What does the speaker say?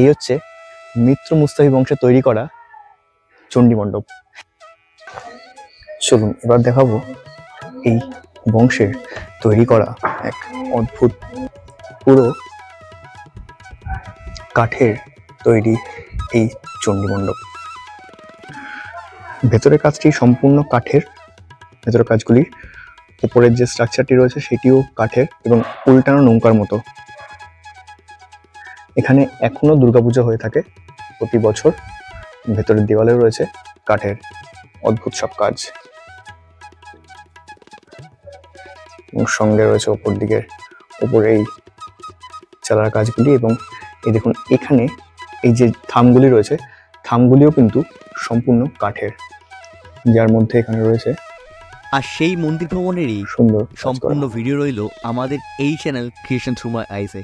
এই হচ্ছে মিত্র মুস্তাফি বংশে তৈরি করা চণ্ডী মণ্ডপ। চলুন এবার দেখাবো এই বংশের তৈরি করা এক অদ্ভুত পুরো কাঠের তৈরি এই চণ্ডী মণ্ডপ। ভেতরের কাজটি সম্পূর্ণ কাঠের, ভেতরের কাজগুলি উপরের যে স্ট্রাকচারটি রয়েছে সেটিও কাঠের এবং উল্টানো নৌকার মতো। এখানে এখনো দুর্গাপূজা হয়ে থাকে প্রতি বছর। ভেতরের দেওয়ালে রয়েছে কাঠের অদ্ভুত সব কাজ এবং সঙ্গে রয়েছে ওপর দিকের উপরে এই চালার কাজগুলি। এবং এই দেখুন এখানে এই যে থামগুলি রয়েছে, থামগুলিও কিন্তু সম্পূর্ণ কাঠের, যার মধ্যে এখানে রয়েছে। আর সেই মন্দির ভবনেরই সুন্দর সম্পূর্ণ ভিডিও রইল আমাদের এই চ্যানেল ক্রিয়েশন থ্রু মাই আইসে।